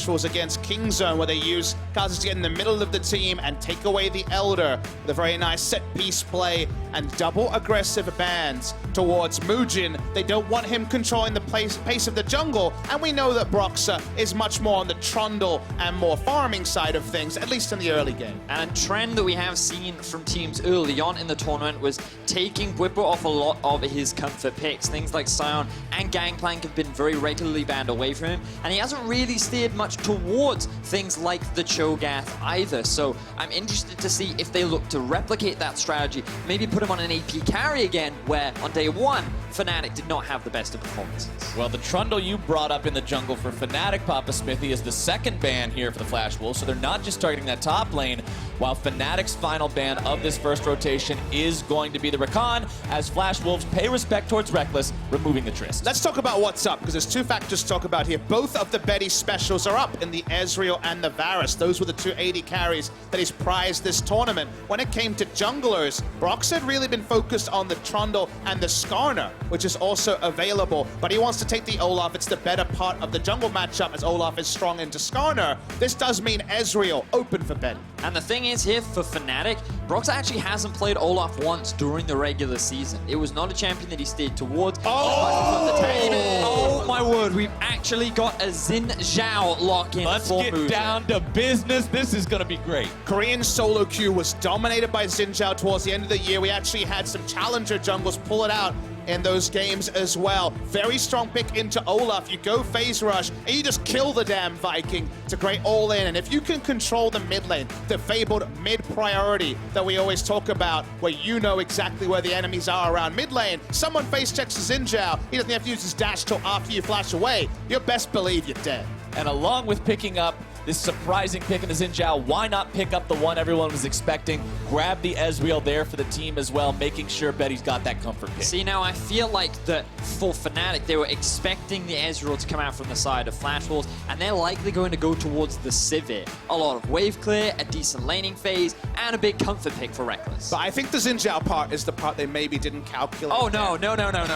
Flash Wolves against King Zone, where they use Kha'Zix to get in the middle of the team and take away the Elder with a very nice set-piece play and double aggressive bans towards Moojin. They don't want him controlling the pace of the jungle, and we know that Broxah is much more on the Trundle and more farming side of things, at least in the early game. And a trend that we have seen from teams early on in the tournament was taking Bwipo off a lot of his comfort picks. Things like Sion and Gangplank have been very regularly banned away from him, and he hasn't really steered much towards things like the Cho'Gath either. So I'm interested to see if they look to replicate that strategy, maybe put him on an AP carry again, where on day one, Fnatic did not have the best of performances. Well, the Trundle you brought up in the jungle for Fnatic, Papasmithy, is the second ban here for the Flash Wolves, so they're not just targeting that top lane, while Fnatic's final ban of this first rotation is going to be the Rakan, as Flash Wolves pay respect towards Rekkles, removing the Trist. Let's talk about what's up, because there's two factors to talk about here. Both of the Betty specials are up in the Ezreal and the Varus. Those were the two AD carries that he's prized this tournament. When it came to junglers, Broxah had really been focused on the Trundle and the Skarner, which is also available, but he wants to take the Olaf. It's the better part of the jungle matchup, as Olaf is strong into Skarner. This does mean Ezreal open for Betty. And the thing is here for Fnatic, Broxah actually hasn't played Olaf once during the regular season. It was not a champion that he steered towards. Oh my word, we've actually got a Xin Zhao lock-in. Let's get Moojin. down to business. This is going to be great. Korean solo queue was dominated by Xin Zhao towards the end of the year. We actually had some challenger jungles pull it out in those games as well. Very strong pick into Olaf. You go phase rush, and you just kill the damn Viking to create all in. And if you can control the mid lane, the fabled mid priority that we always talk about, where you know exactly where the enemies are around mid lane, someone face checks Xin Zhao, he doesn't have to use his dash till after you flash away. You best believe you're dead. And along with picking up this surprising pick in the Xin Zhao, why not pick up the one everyone was expecting? Grab the Ezreal there for the team as well, making sure Betty's got that comfort pick. See, now I feel like that for Fnatic, they were expecting the Ezreal to come out from the side of Flash Wolves, and they're likely going to go towards the Sivir. A lot of wave clear, a decent laning phase, and a big comfort pick for Rekkles. But I think the Xin Zhao part is the part they maybe didn't calculate. Oh, no.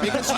Because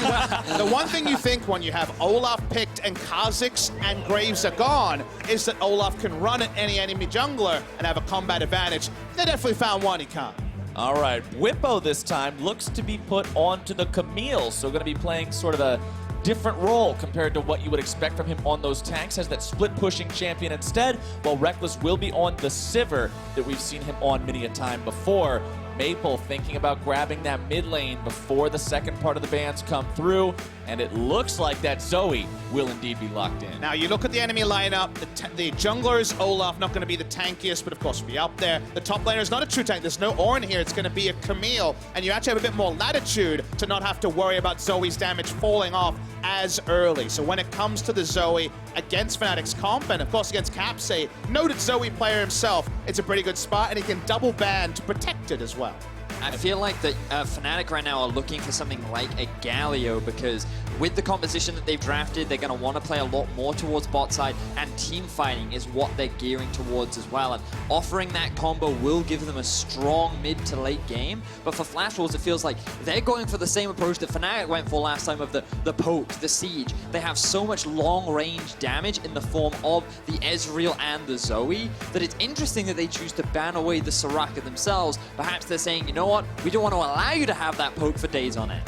the one thing you think when you have Olaf picked and Kha'Zix and Graves are gone is that Olaf can run at any enemy jungler and have a combat advantage. They definitely found one he can't. All right, Bwipo this time looks to be put onto the Camille, so going to be playing sort of a different role compared to what you would expect from him on those tanks, as that split pushing champion instead, while Rekkles will be on the Sivir that we've seen him on many a time before. Maple thinking about grabbing that mid lane before the second part of the bans come through, and it looks like that Zoe will indeed be locked in. Now you look at the enemy lineup, the junglers, Olaf not going to be the tankiest, but of course will be up there. The top laner is not a true tank, there's no Ornn here, it's going to be a Camille, and you actually have a bit more latitude to not have to worry about Zoe's damage falling off as early. So when it comes to the Zoe against Fnatic's comp, and of course against Capsay, noted Zoe player himself, it's a pretty good spot, and he can double ban to protect it as well. I feel like that Fnatic right now are looking for something like a Galio, because with the composition that they've drafted, they're going to want to play a lot more towards bot side, and team fighting is what they're gearing towards as well. And offering that combo will give them a strong mid to late game. But for Flash Wolves, it feels like they're going for the same approach that Fnatic went for last time of the poke, the siege. They have so much long range damage in the form of the Ezreal and the Zoe that it's interesting that they choose to ban away the Soraka themselves. Perhaps they're saying, you know what, we don't want to allow you to have that poke for days on end.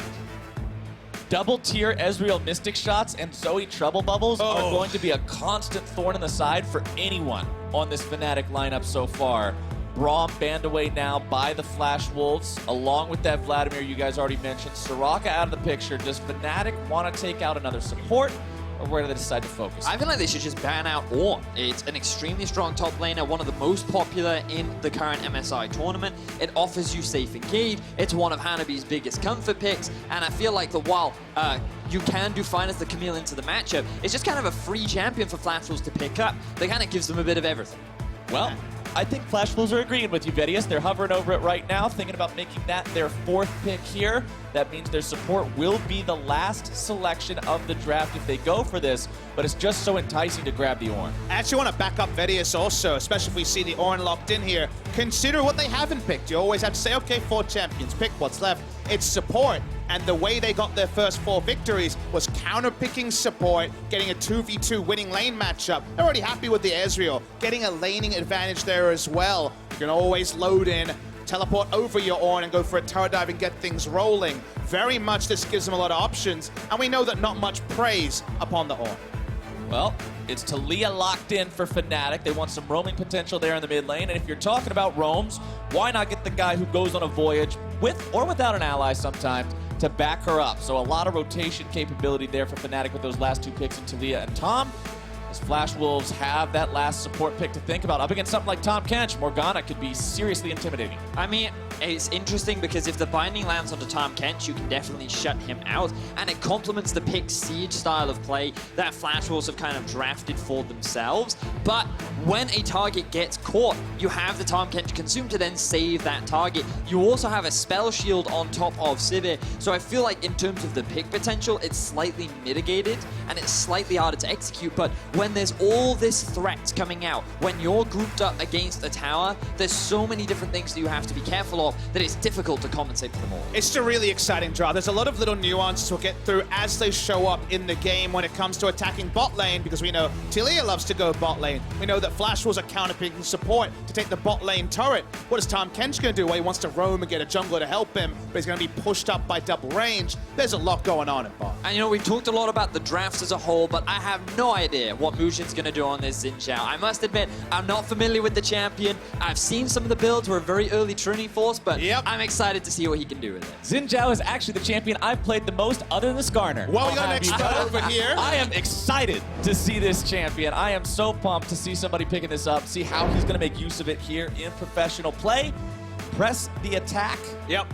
Double tier Ezreal Mystic shots and Zoe Trouble Bubbles are going to be a constant thorn in the side for anyone on this Fnatic lineup so far. Braum banned away now by the Flash Wolves, along with that Vladimir you guys already mentioned. Soraka out of the picture. Does Fnatic want to take out another support, or where do they decide to focus? I feel like they should just ban out Ornn. It's an extremely strong top laner, one of the most popular in the current MSI tournament. It offers you safe engage. It's one of Hanabi's biggest comfort picks, and I feel like that while you can do fine as the Camille into the matchup, it's just kind of a free champion for Flash Wolves to pick up. That kind of gives them a bit of everything. Well, I think Flash Wolves are agreeing with you, Vedius. They're hovering over it right now, thinking about making that their fourth pick here. That means their support will be the last selection of the draft if they go for this, but it's just so enticing to grab the Ornn. I actually want to back up Vedius also, especially if we see the Ornn locked in here. Consider what they haven't picked. You always have to say, okay, 4 champions, pick what's left. It's support. and the way they got their first 4 victories was counter-picking support, getting a 2v2 winning lane matchup. They're already happy with the Ezreal, getting a laning advantage there as well. You can always load in, teleport over your Ornn and go for a turret dive and get things rolling. Very much this gives them a lot of options, and we know that not much praise upon the Ornn. Well, it's Taliyah locked in for Fnatic. They want some roaming potential there in the mid lane. And if you're talking about roams, why not get the guy who goes on a voyage with or without an ally sometimes to back her up? So a lot of rotation capability there for Fnatic with those last 2 picks in Taliyah and Tahm. As Flash Wolves have that last support pick to think about. Up against something like Tahm Kench, Morgana could be seriously intimidating. I mean, it's interesting because if the binding lands onto Tahm Kench, you can definitely shut him out, and it complements the pick siege style of play that Flash Wolves have kind of drafted for themselves. But when a target gets caught, you have the Tahm Kench consume to then save that target. You also have a spell shield on top of Sivir, so I feel like in terms of the pick potential, it's slightly mitigated, and it's slightly harder to execute. But when there's all this threats coming out, when you're grouped up against a tower, there's so many different things that you have to be careful of that it's difficult to compensate for them all. It's a really exciting draw. There's a lot of little nuances we'll get through as they show up in the game when it comes to attacking bot lane, because we know Taliyah loves to go bot lane. We know that Flash Wolves are counter-picking support to take the bot lane turret. What is Tahm Kench going to do? Well, he wants to roam and get a jungler to help him, but he's going to be pushed up by double range. There's a lot going on at bot. And you know, we've talked a lot about the drafts as a whole, but I have no idea what Moojin's going to do on this Xin Zhao. I must admit, I'm not familiar with the champion. I've seen some of the builds. We're a very early Trinity Force, but I'm excited to see what he can do with it. Xin Zhao is actually the champion I've played the most other than the Skarner. Well, we got an expert over here. I am excited to see this champion. I am so pumped to see somebody picking this up, see how he's going to make use of it here in professional play. Press the attack.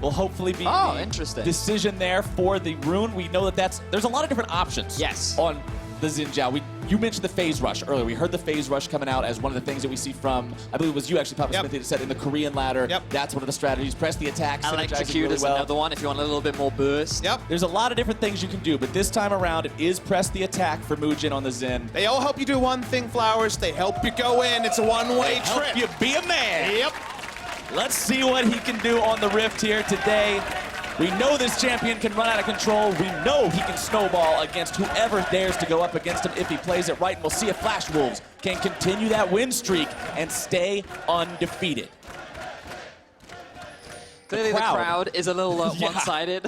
Will hopefully be the interesting decision there for the rune. We know that there's a lot of different options on the Xin Zhao. You mentioned the phase rush earlier. We heard the phase rush coming out as one of the things that we see from, I believe it was you actually, Papasmithy, that said in the Korean ladder. That's one of the strategies. Press the attack, Electrocute really is another one if you want a little bit more burst. There's a lot of different things you can do, but this time around it is press the attack for Moojin on the Xin. They all help you do one thing, Flowers. They help you go in. It's a one-way trip. Help you be a man. Let's see what he can do on the Rift here today. We know this champion can run out of control. We know he can snowball against whoever dares to go up against him if he plays it right. And we'll see if Flash Wolves can continue that win streak and stay undefeated. Clearly the crowd is a little one-sided.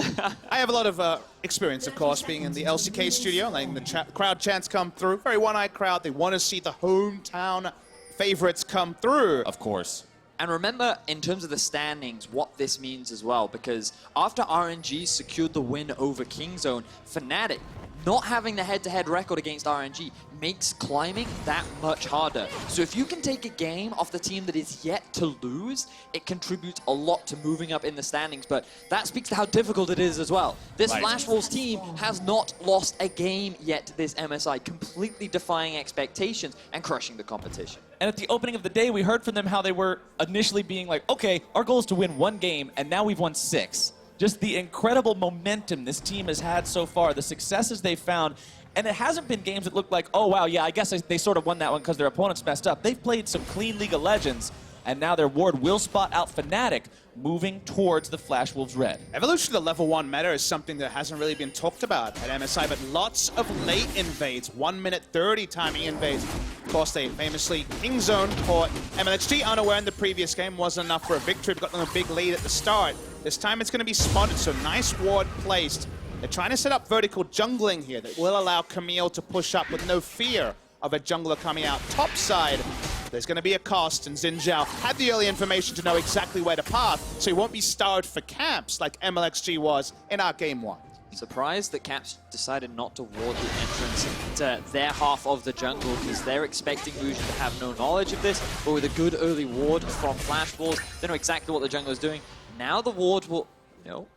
I have a lot of experience, of course, being in the LCK studio, letting the crowd chants come through. Very one-eyed crowd. They want to see the hometown favorites come through. Of course. And remember, in terms of the standings, what this means as well, because after RNG secured the win over Kingzone, Fnatic, not having the head-to-head record against RNG, makes climbing that much harder. So if you can take a game off the team that is yet to lose, it contributes a lot to moving up in the standings, but that speaks to how difficult it is as well. This Flash Wolves team has not lost a game yet this MSI, completely defying expectations and crushing the competition. And at the opening of the day, we heard from them how they were initially being like, okay, our goal is to win 1 game, and now we've won 6. Just the incredible momentum this team has had so far, the successes they've found. And it hasn't been games that look like, oh, wow, yeah, I guess they sort of won that one because their opponents messed up. They've played some clean League of Legends, and now their ward will spot out Fnatic, moving towards the Flash Wolves red. Evolution to the level 1 meta is something that hasn't really been talked about at MSI, but lots of late invades, 1 minute 30 timing invades. Of course, they famously Kingzone caught MLHG unaware in the previous game, wasn't enough for a victory, but got them a big lead at the start. This time it's going to be spotted, so nice ward placed. They're trying to set up vertical jungling here that will allow Camille to push up with no fear of a jungler coming out topside. There's going to be a cost, and Xin Zhao had the early information to know exactly where to path, so he won't be starved for camps like MLXG was in our game 1. Surprised that Caps decided not to ward the entrance to their half of the jungle because they're expecting Moojin to have no knowledge of this, but with a good early ward from Flash Wolves, they know exactly what the jungle is doing. Now the ward will... No.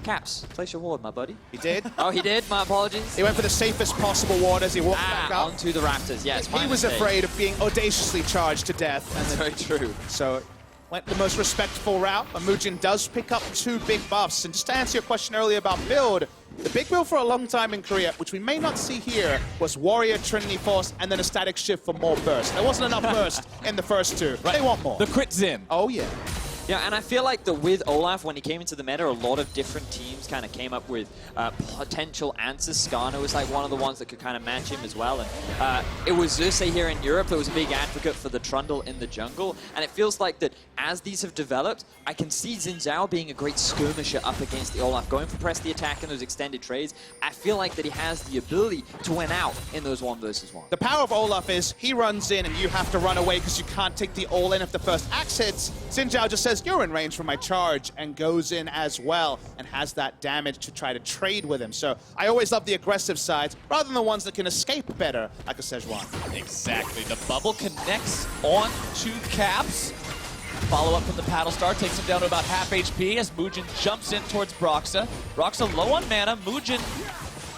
Caps, place your ward, my buddy. He did. Oh, he did? My apologies. He went for the safest possible ward as he walked back up. Onto the Raptors, yes. He was afraid of being audaciously charged to death. That's very true. So went the most respectful route, but Moojin does pick up 2 big buffs. And just to answer your question earlier about build, the big build for a long time in Korea, which we may not see here, was Warrior, Trinity Force, and then a static shift for more burst. There wasn't enough burst in the first 2. They want more. The crit Xin. Oh, yeah. Yeah, and I feel like that with Olaf, when he came into the meta, a lot of different teams kind of came up with potential answers. Skarner was like one of the ones that could kind of match him as well. And it was Xerxes here in Europe that was a big advocate for the Trundle in the jungle. And it feels like that as these have developed, I can see Xin Zhao being a great skirmisher up against the Olaf, going for press the attack in those extended trades. I feel like that he has the ability to win out in those 1v1. The power of Olaf is he runs in and you have to run away because you can't take the all-in if the first axe hits. Xin Zhao just says, you're in range for my charge, and goes in as well and has that damage to try to trade with him. So I always love the aggressive sides rather than the ones that can escape better, like a Sejuani. Exactly. The bubble connects on to Caps. Follow-up from the Paddle Star takes him down to about half HP as Moojin jumps in towards Broxah. Broxah low on mana. Moojin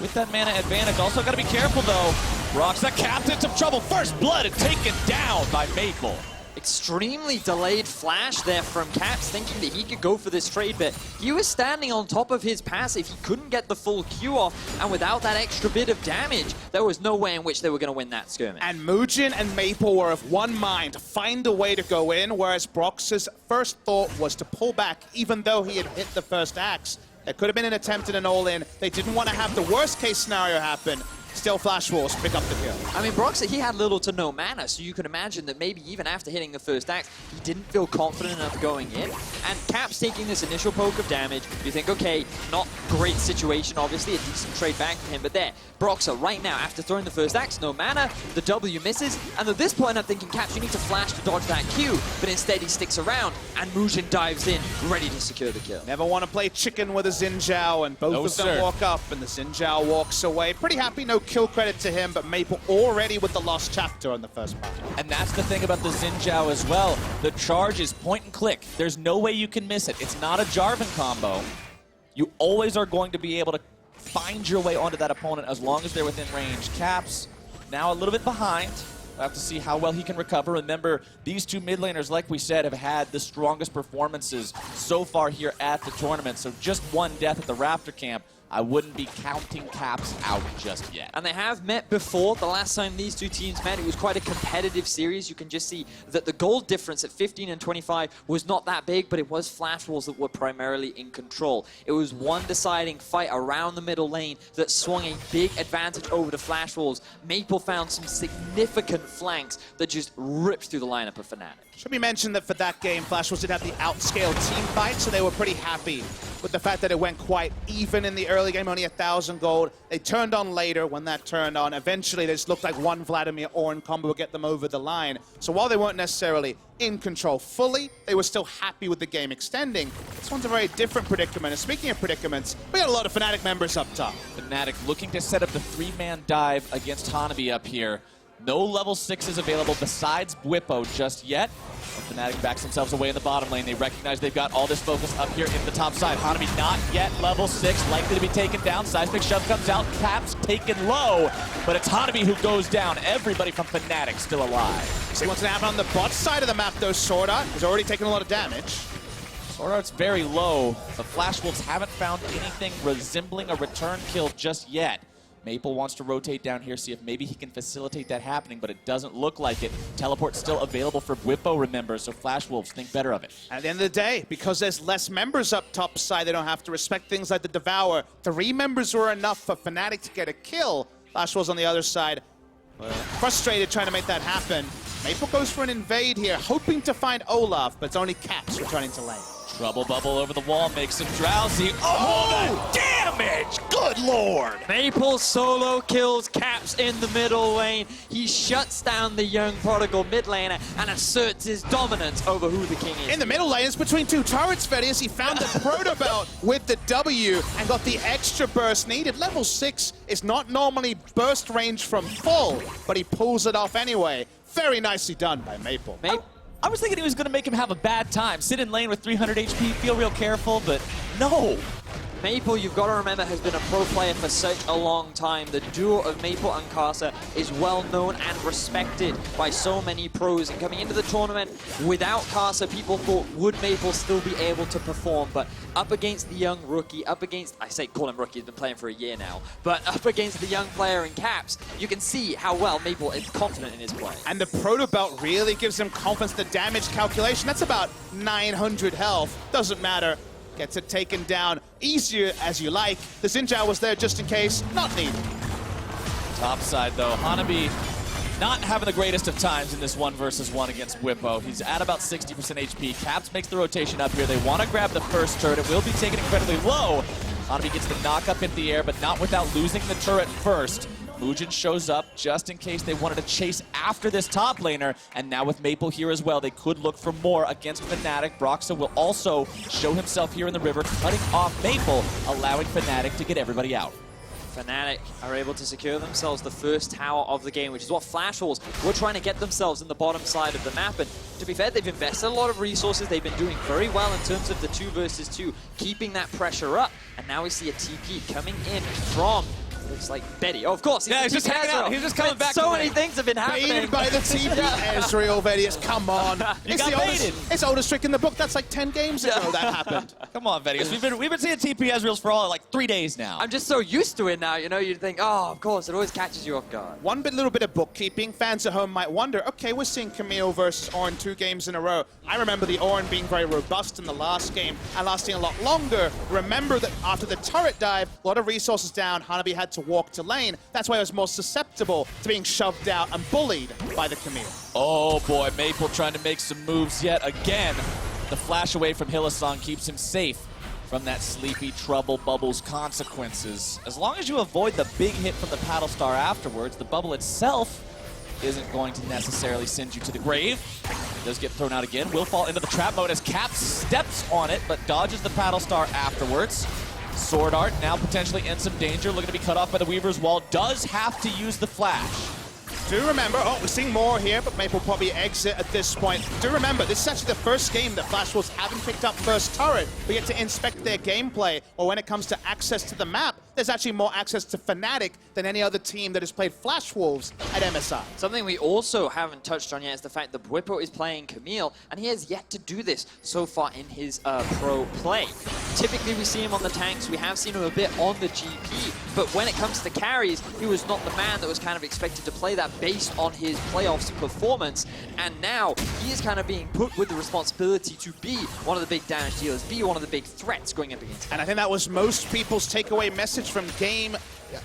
with that mana advantage. Also got to be careful, though. Broxah capped into trouble. First blood and taken down by Maple. Extremely delayed flash there from Caps, thinking that he could go for this trade, but he was standing on top of his passive. He couldn't get the full Q off, and without that extra bit of damage, there was no way in which they were going to win that skirmish. And Moojin and Maple were of one mind to find a way to go in, whereas Broxah's first thought was to pull back, even though he had hit the first axe. It could have been an attempt at an all-in. They didn't want to have the worst-case scenario happen. Still Flash Walls pick up the kill. I mean, Broxah, he had little to no mana, so you can imagine that maybe even after hitting the first axe, he didn't feel confident enough going in. And Caps taking this initial poke of damage, you think, okay, not great situation, obviously, a decent trade back for him, but there, Broxah right now, after throwing the first axe, no mana, the W misses, and at this point I'm thinking, Caps, you need to flash to dodge that Q, but instead he sticks around, and Moojin dives in, ready to secure the kill. Never want to play chicken with a Xin Zhao, and both of them walk up, and the Xin Zhao walks away. Pretty happy, no kill credit to him, but Maple already with the lost chapter on the first part. And that's the thing about the Xin Zhao as well. The charge is point and click. There's no way you can miss it. It's not a Jarvan combo. You always are going to be able to find your way onto that opponent as long as they're within range. Caps now a little bit behind. We'll have to see how well he can recover. Remember, these two mid laners, like we said, have had the strongest performances so far here at the tournament. So just one death at the Raptor camp, I wouldn't be counting Caps out just yet. And they have met before. The last time these two teams met, it was quite a competitive series. You can just see that the goal difference at 15 and 25 was not that big, but it was Flash Walls that were primarily in control. It was one deciding fight around the middle lane that swung a big advantage over to Flash Walls. Maple found some significant flanks that just ripped through the lineup of Fnatic. Should be mentioned that for that game, Flash Walls did have the outscale team fight, so they were pretty happy with the fact that it went quite even in the early game, only 1,000 gold. They turned on later when that turned on. Eventually, they just looked like one Vladimir Ornn combo would get them over the line. So while they weren't necessarily in control fully, they were still happy with the game extending. This one's a very different predicament. And speaking of predicaments, we got a lot of Fnatic members up top. Fnatic looking to set up the three-man dive against Hanabi up here. No level 6s available besides Bwipo just yet. Fnatic backs themselves away in the bottom lane. They recognize they've got all this focus up here in the top side. Hanabi not yet level 6, likely to be taken down. Seismic Shove comes out, Caps taken low, but it's Hanabi who goes down. Everybody from Fnatic still alive. See what's gonna happen on the bot side of the map though. SwordArt has already taken a lot of damage. SwordArt's very low. The Flash Wolves haven't found anything resembling a return kill just yet. Maple wants to rotate down here, see if maybe he can facilitate that happening, but it doesn't look like it. Teleport's still available for Bwipo, remember, so Flash Wolves think better of it. At the end of the day, because there's less members up top side, they don't have to respect things like the Devour. 3 members were enough for Fnatic to get a kill. Flash Wolves on the other side, frustrated trying to make that happen. Maple goes for an invade here, hoping to find Olaf, but it's only Caps returning to lane. Trouble bubble over the wall makes him drowsy. Oh, the damage! Good lord! Maple solo kills Caps in the middle lane. He shuts down the young prodigal mid laner and asserts his dominance over who the king is. In the middle lane, it's between 2 turrets, Vedius. He found the Proto Belt with the W and got the extra burst needed. Level 6 is not normally burst range from full, but he pulls it off anyway. Very nicely done by Maple. I was thinking he was going to make him have a bad time. Sit in lane with 300 HP, feel real careful, but no. Maple, you've got to remember, has been a pro player for such a long time. The duo of Maple and Karsa is well known and respected by so many pros. And coming into the tournament, without Karsa, people thought, would Maple still be able to perform? But up against the young rookie, up against, I say call him rookie, he's been playing for a year now, but up against the young player in Caps, you can see how well Maple is confident in his play. And the Proto Belt really gives him confidence. The damage calculation, that's about 900 health. Doesn't matter. Gets it taken down easier as you like. The Xin Zhao was there just in case, not needed. Top side though, Hanabi not having the greatest of times in this 1 versus 1 against Bwipo. He's at about 60% HP. Caps makes the rotation up here. They want to grab the first turret. It will be taken incredibly low. Hanabi gets the knock up into the air, but not without losing the turret first. Moojin shows up just in case they wanted to chase after this top laner, and now with Maple here as well, they could look for more against Fnatic. Broxah will also show himself here in the river, cutting off Maple, allowing Fnatic to get everybody out. Fnatic are able to secure themselves the first tower of the game, which is what Flash Wolves were trying to get themselves in the bottom side of the map. And to be fair, they've invested a lot of resources. They've been doing very well in terms of the 2 versus 2, keeping that pressure up. And now we see a TP coming in from, looks like Betty. Oh, of course. He's just hanging out. He's just coming back. So many things have been happening. Baited by the TP. Ezreal, Vedius, come on. You got baited. It's the oldest trick in the book. That's like 10 games ago that happened. Come on, Vedius. We've been seeing TP Ezreals for all like 3 days now. I'm just so used to it now, you know, you'd think, oh, of course, it always catches you off guard. Little bit of bookkeeping. Fans at home might wonder, okay, we're seeing Camille versus Ornn 2 games in a row. I remember the Ornn being very robust in the last game and lasting a lot longer. Remember that after the turret dive, a lot of resources down, Hanabi had to walk to lane. That's why I was more susceptible to being shoved out and bullied by the Camille. Oh boy, Maple trying to make some moves yet again. The flash away from Hylissang keeps him safe from that sleepy trouble bubble's consequences. As long as you avoid the big hit from the paddle star afterwards, the bubble itself isn't going to necessarily send you to the grave. It does get thrown out again. Will fall into the trap mode as Caps steps on it, but dodges the paddle star afterwards. SwordArt now potentially in some danger, looking to be cut off by the Weaver's Wall. Does have to use the flash. Do remember, we're seeing more here, but Maple probably exit at this point. Do remember, this is actually the first game that Flash Wolves haven't picked up first turret. We get to inspect their gameplay, or when it comes to access to the map, there's actually more access to Fnatic than any other team that has played Flash Wolves at MSI. Something we also haven't touched on yet is the fact that Bwipo is playing Camille, and he has yet to do this so far in his pro play. Typically, we see him on the tanks, we have seen him a bit on the GP, but when it comes to carries, he was not the man that was kind of expected to play that based on his playoffs performance, and now he is kind of being put with the responsibility to be one of the big damage dealers, be one of the big threats going up against him. And I think that was most people's takeaway message from game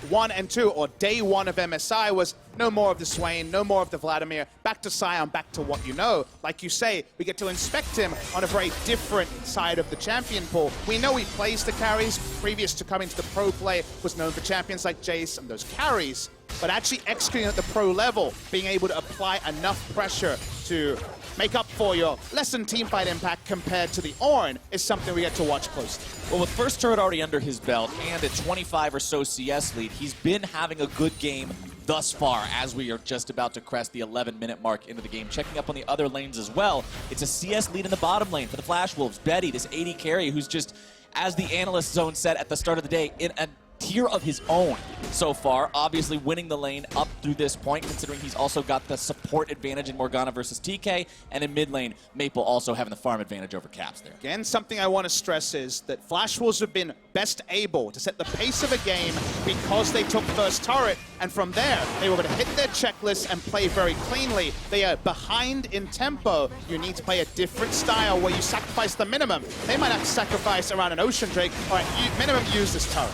1 and 2, or day 1 of MSI, was no more of the Swain, no more of the Vladimir, back to Sion, back to what you know. Like you say, we get to inspect him on a very different side of the champion pool. We know he plays the carries. Previous to coming to the pro play, was known for champions like Jace and those carries. But actually executing at the pro level, being able to apply enough pressure to make up for your lessened teamfight impact compared to the Ornn is something we get to watch closely. Well, with first turret already under his belt and a 25 or so CS lead, he's been having a good game thus far as we are just about to crest the 11-minute mark into the game. Checking up on the other lanes as well, it's a CS lead in the bottom lane for the Flash Wolves. Betty, this AD carry who's just, as the analyst zone said at the start of the day, in a tier of his own so far, obviously winning the lane up through this point, considering he's also got the support advantage in Morgana versus TK, and in mid lane, Maple also having the farm advantage over Caps there. Again, something I want to stress is that Flash Wolves have been best able to set the pace of a game because they took first turret, and from there, they were going to hit their checklist and play very cleanly. They are behind in tempo. You need to play a different style where you sacrifice the minimum. They might have to sacrifice around an Ocean Drake. All right, you minimum use this turret.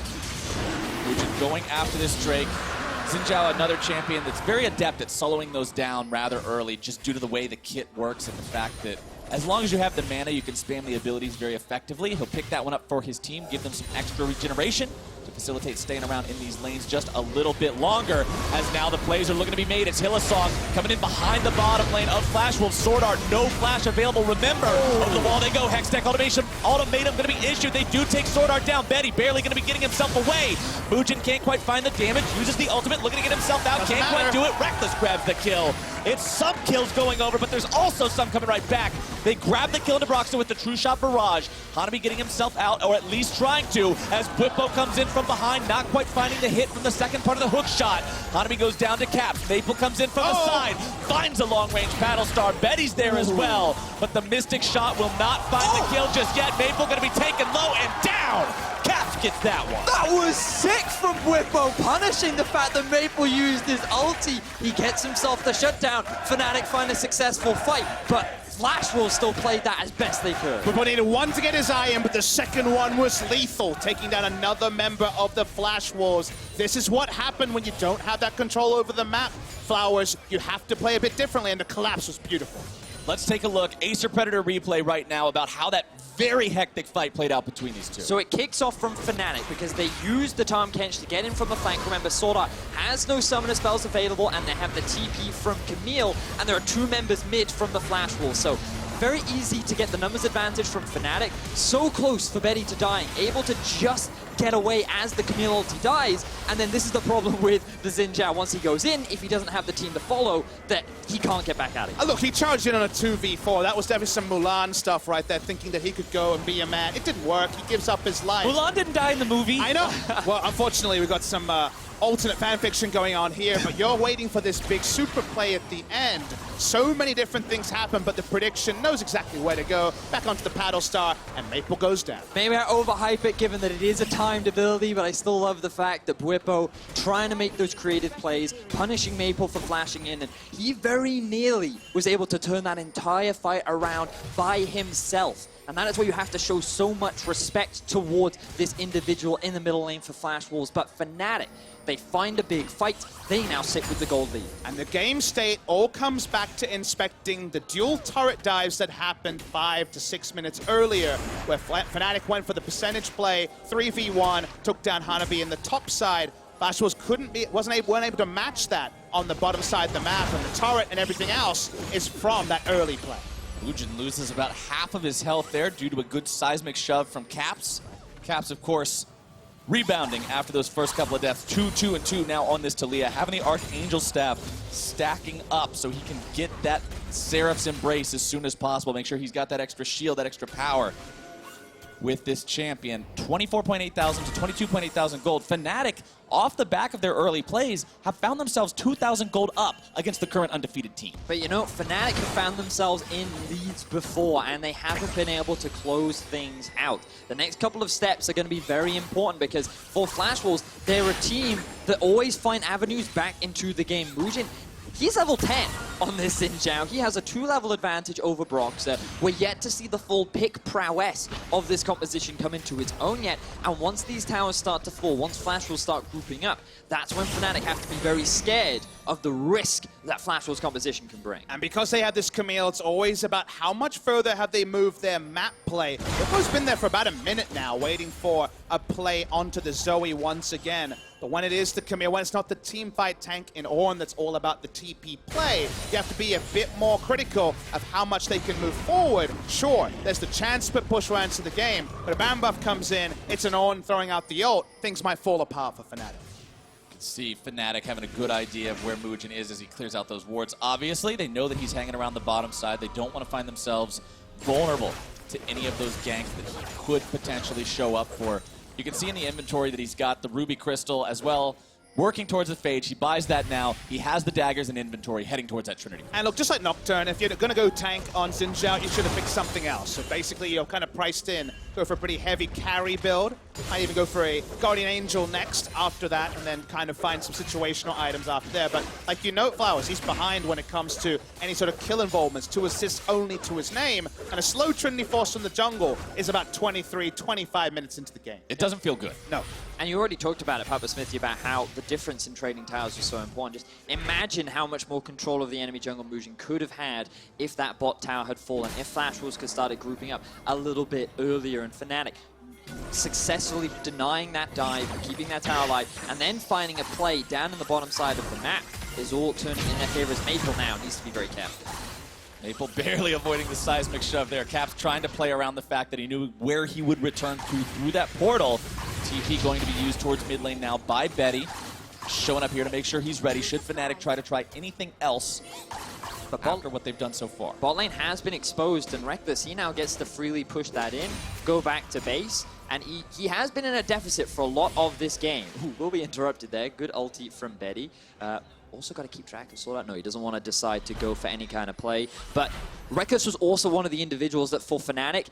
Moojin going after this Drake. Xin Zhao, another champion that's very adept at soloing those down rather early, just due to the way the kit works and the fact that as long as you have the mana, you can spam the abilities very effectively. He'll pick that one up for his team, give them some extra regeneration to facilitate staying around in these lanes just a little bit longer, as now the plays are looking to be made. It's Hylissang coming in behind the bottom lane of Flash Wolves. SwordArt, no flash available. Remember, over the wall they go. Hextech ultimatum going to be issued. They do take SwordArt down. Betty barely going to be getting himself away. Moojin can't quite find the damage, uses the ultimate, looking to get himself out. Can't quite do it. Rekkles grabs the kill. It's some kills going over, but there's also some coming right back. They grab the kill into Broxah with the True Shot Barrage. Hanabi getting himself out, or at least trying to, as Bwipo comes in from behind, not quite finding the hit from the second part of the hook shot. Hanabi goes down to Caps. Maple comes in from the side, finds a long-range paddle star. Betty's there as well, but the Mystic Shot will not find the kill just yet. Maple gonna be taken low and down. Caps gets that one. That was sick from Bwipo, punishing the fact that Maple used his ulti. He gets himself the shutdown. Fnatic find a successful fight, but Flash Wolves still played that as best they could. Bwipo needed one to get his eye in, but the second one was lethal, taking down another member of the Flash Wolves. This is what happened when you don't have that control over the map. Flowers, you have to play a bit differently, and the collapse was beautiful. Let's take a look. Acer Predator replay right now about how that very hectic fight played out between these two. So it kicks off from Fnatic because they used the Tahm Kench to get in from the flank. Remember, SwordArt has no summoner spells available, and they have the TP from Camille, and there are two members mid from the Flash Wolves. So very easy to get the numbers advantage from Fnatic. So close for Betty to dying, able to just get away as the Camille ulti dies. And then this is the problem with the Xin Zhao. Once he goes in, if he doesn't have the team to follow, that he can't get back out of it. Look, he charged in on a 2v4. That was definitely some Mulan stuff right there, thinking that he could go and be a man. It didn't work. He gives up his life. Mulan didn't die in the movie. I know. Well, unfortunately, we've got some alternate fanfiction going on here, but you're waiting for this big super play at the end. So many different things happen, but the prediction knows exactly where to go. Back onto the paddle star, and Maple goes down. Maybe I overhype it given that it is a timed ability, but I still love the fact that Bwipo trying to make those creative plays, punishing Maple for flashing in, and he very nearly was able to turn that entire fight around by himself. And that is why you have to show so much respect towards this individual in the middle lane for Flash Wolves. But Fnatic, they find a big fight. They now sit with the gold lead. And the game state all comes back to inspecting the dual turret dives that happened 5 to 6 minutes earlier, where Fnatic went for the percentage play, 3v1, took down Hanabi in the top side. Flash Wolves weren't able to match that on the bottom side of the map, and the turret and everything else is from that early play. Moojin loses about half of his health there due to a good seismic shove from Caps. Caps, of course, rebounding after those first couple of deaths. 2, 2, and 2 now on this Taliyah. Having the Archangel Staff stacking up so he can get that Seraph's Embrace as soon as possible. Make sure he's got that extra shield, that extra power with this champion. 24.8 thousand to 22.8 thousand gold. Fnatic, off the back of their early plays, have found themselves 2,000 gold up against the current undefeated team. But you know, Fnatic have found themselves in leads before, and they haven't been able to close things out. The next couple of steps are going to be very important because for Flash Wolves, they're a team that always find avenues back into the game. Moojin, he's level 10 on this Xin Zhao. He has a 2-level advantage over Broxah. We're yet to see the full pick prowess of this composition come into its own yet. And once these towers start to fall, once Flash will start grouping up, that's when Fnatic have to be very scared of the risk that Flash Wolves composition can bring. And because they have this Camille, it's always about how much further have they moved their map play. Bwipo's been there for about a minute now, waiting for a play onto the Zoe once again. But when it is the Camille, when it's not the team fight tank in Ornn that's all about the TP play, you have to be a bit more critical of how much they can move forward. Sure, there's the chance to put push rounds to the game, but a ban buff comes in, it's an Ornn throwing out the ult, things might fall apart for Fnatic. See Fnatic having a good idea of where Moojin is as he clears out those wards. Obviously, they know that he's hanging around the bottom side. They don't want to find themselves vulnerable to any of those ganks that he could potentially show up for. You can see in the inventory that he's got the Ruby Crystal as well, working towards the Phage. He buys that now. He has the daggers in inventory heading towards that Trinity. And look, just like Nocturne, if you're going to go tank on Xin Zhao, you should have picked something else. So basically, you're kind of priced in. Go for a pretty heavy carry build. Might even go for a Guardian Angel next after that, and then kind of find some situational items after there. But like you note, Flowers, he's behind when it comes to any sort of kill involvements. 2 assists only to his name. And a slow Trinity Force from the jungle is about 23, 25 minutes into the game. It doesn't feel good. No. And you already talked about it, Papasmithy, about how the difference in trading towers was so important. Just imagine how much more control of the enemy jungle Moojin could have had if that bot tower had fallen, if Flash Wolves could started grouping up a little bit earlier, and Fnatic successfully denying that dive, keeping that tower alive, and then finding a play down in the bottom side of the map is all turning in their favor as Maple now needs to be very careful. Maple barely avoiding the seismic shove there. Caps trying to play around the fact that he knew where he would return to through that portal. TP going to be used towards mid lane now by Betty. Showing up here to make sure he's ready. Should Fnatic try anything else, But after what they've done so far. Bot lane has been exposed, and Rekkles, he now gets to freely push that in, go back to base, and he has been in a deficit for a lot of this game. Ooh, will be interrupted there. Good ulti from Betty. Also got to keep track of SwordArt. No, he doesn't want to decide to go for any kind of play. But Rekkles was also one of the individuals that for Fnatic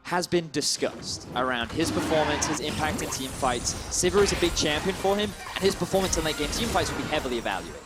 has been discussed around his performance, his impact in team fights. Sivir is a big champion for him, and his performance in late game team fights will be heavily evaluated.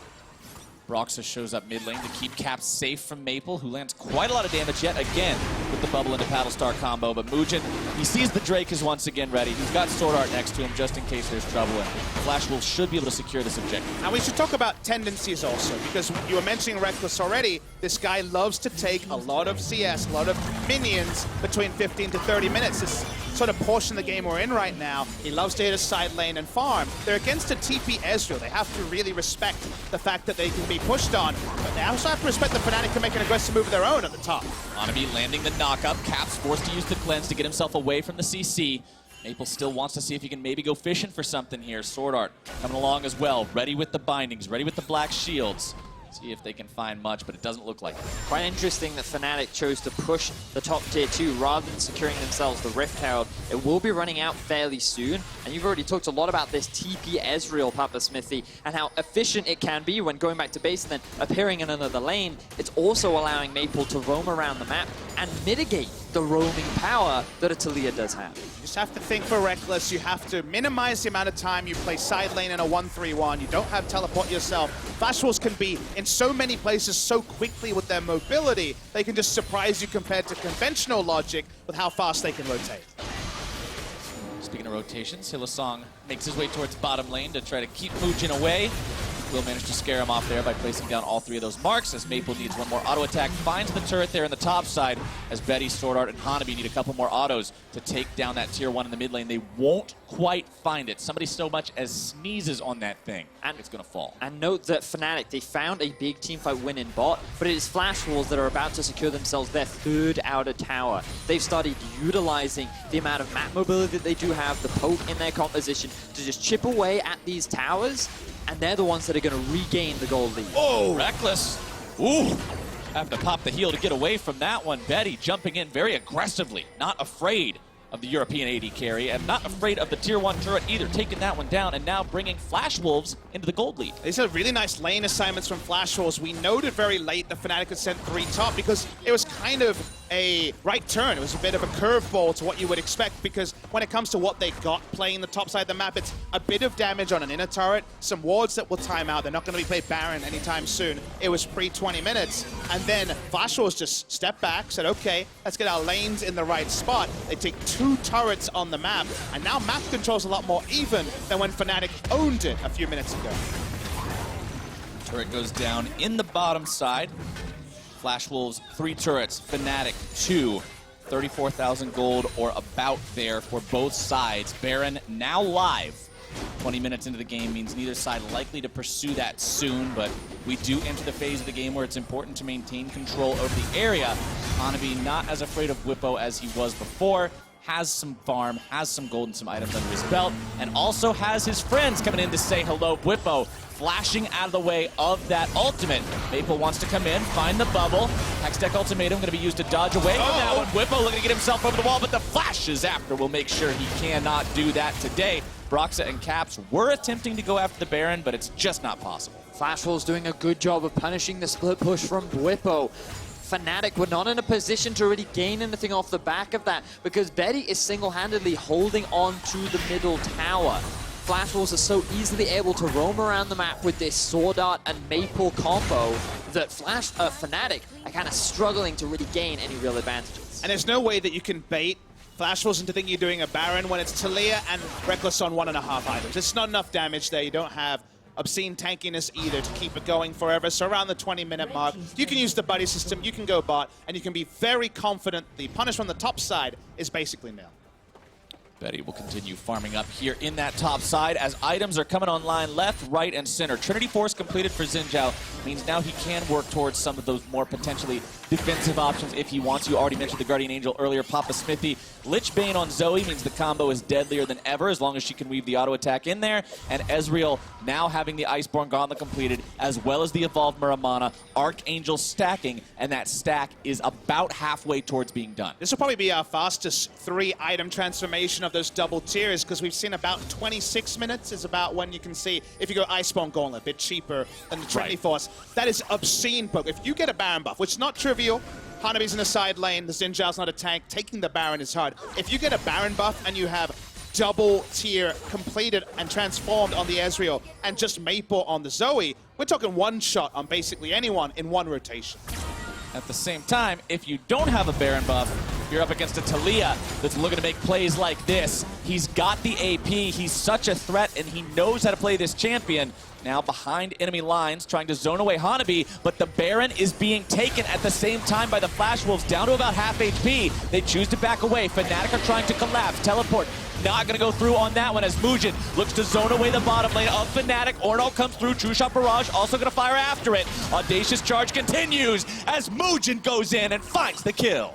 Broxah shows up mid lane to keep Caps safe from Maple, who lands quite a lot of damage yet again with the bubble into Battlestar combo. But Moojin, he sees the Drake is once again ready. He's got SwordArt next to him just in case there's trouble, and Flash Wolves should be able to secure this objective. And we should talk about tendencies also, because you were mentioning Rekkles already. This guy loves to take a lot of CS, a lot of minions between 15 to 30 minutes. This sort of portion of the game we're in right now. He loves to hit a side lane and farm. They're against a TP Ezreal. They have to really respect the fact that they can be pushed on, but they also have to respect the Fnatic can make an aggressive move of their own at the top. Hanabi landing the knock-up. Caps forced to use the cleanse to get himself away from the CC. Maple still wants to see if he can maybe go fishing for something here. SwordArt coming along as well, ready with the bindings, ready with the black shields. See if they can find much, but it doesn't look like it. Quite interesting that Fnatic chose to push the top tier 2 rather than securing themselves the Rift Herald. It will be running out fairly soon, and you've already talked a lot about this TP Ezreal, Papasmithy, and how efficient it can be when going back to base and then appearing in another lane. It's also allowing Maple to roam around the map and mitigate the roaming power that a Taliyah does have. You just have to think for Rekkles, you have to minimize the amount of time you play side lane in a 1-3-1. You don't have teleport yourself. Flash Wolves can be in so many places so quickly with their mobility, they can just surprise you compared to conventional logic with how fast they can rotate. Speaking of rotations, Hylissang makes his way towards bottom lane to try to keep Moojin away. Will manage to scare him off there by placing down all 3 of those marks as Maple needs one more auto attack. Finds the turret there in the top side as Betty, SwordArt, and Hanabi need a couple more autos to take down that tier 1 in the mid lane. They won't quite find it. Somebody so much as sneezes on that thing, and it's going to fall. And note that Fnatic, they found a big teamfight win in bot, but it is Flash Wolves that are about to secure themselves their 3rd outer tower. They've started utilizing the amount of map mobility that they do have, the poke in their composition, to just chip away at these towers, and they're the ones that are going to regain the gold lead. Oh, Rekkles. Ooh. Have to pop the heel to get away from that one. Betty jumping in very aggressively, not afraid of the European AD carry, and not afraid of the tier 1 turret either, taking that one down and now bringing Flash Wolves into the gold lead. These are really nice lane assignments from Flash Wolves. We noted very late the Fnatic had sent 3 top because it was kind of a right turn. It was a bit of a curveball to what you would expect, because when it comes to what they got playing the top side of the map, it's a bit of damage on an inner turret, some wards that will time out. They're not going to be played Baron anytime soon. It was pre-20 minutes, and then Flash Wolves just stepped back, said, okay, let's get our lanes in the right spot. They take 2 turrets on the map, and now map control's a lot more even than when Fnatic owned it a few minutes ago. Turret goes down in the bottom side. Flash Wolves, 3 turrets, Fnatic, 2. 34,000 gold or about there for both sides. Baron now live. 20 minutes into the game means neither side likely to pursue that soon, but we do enter the phase of the game where it's important to maintain control over the area. Hanabi not as afraid of Bwipo as he was before. Has some farm, has some gold and some items under his belt, and also has his friends coming in to say hello. Bwipo flashing out of the way of that ultimate. Maple wants to come in, find the bubble. Hextech ultimatum going to be used to dodge away from that one. Bwipo looking to get himself over the wall, but the flash is after. Will make sure he cannot do that today. Broxah and Caps were attempting to go after the Baron, but it's just not possible. Flash Wolves doing a good job of punishing the split push from Bwipo. Fnatic were not in a position to really gain anything off the back of that, because Betty is single-handedly holding on to the middle tower. Flash Wolves are so easily able to roam around the map with this SwordArt and Maple combo that Fnatic are kind of struggling to really gain any real advantages. And there's no way that you can bait Flash Wolves into thinking you're doing a Baron when it's Taliyah and Rekkles on 1.5 items. It's not enough damage there. You don't have obscene tankiness either to keep it going forever. So around the 20-minute mark, you can use the buddy system, you can go bot, and you can be very confident the punish from the top side is basically nil. Betty will continue farming up here in that top side as items are coming online left, right, and center. Trinity Force completed for Xin Zhao means now he can work towards some of those more potentially defensive options if he wants. You already mentioned the Guardian Angel earlier. Papasmithy, Lich Bane on Zoe means the combo is deadlier than ever as long as she can weave the auto attack in there. And Ezreal now having the Iceborne Gauntlet completed as well as the Evolved Muramana. Archangel stacking, and that stack is about halfway towards being done. This will probably be our fastest 3-item transformation of those double tiers because we've seen about 26 minutes is about when you can see if you go Iceborne Gauntlet, a bit cheaper than the Trinity Force. That is obscene poke. If you get a Baron buff, which is not trivial, Hanabi's in the side lane, the Xin Zhao's not a tank, taking the Baron is hard. If you get a Baron buff and you have double tier completed and transformed on the Ezreal and just Maple on the Zoe, we're talking one shot on basically anyone in one rotation. At the same time, if you don't have a Baron buff, you're up against a Taliyah that's looking to make plays like this. He's got the AP, he's such a threat, and he knows how to play this champion. Now behind enemy lines, trying to zone away Hanabi, but the Baron is being taken at the same time by the Flash Wolves, down to about half HP. They choose to back away. Fnatic are trying to collapse. Teleport not going to go through on that one as Moojin looks to zone away the bottom lane of Fnatic. Ornn comes through. True Shot Barrage also going to fire after it. Audacious Charge continues as Moojin goes in and finds the kill.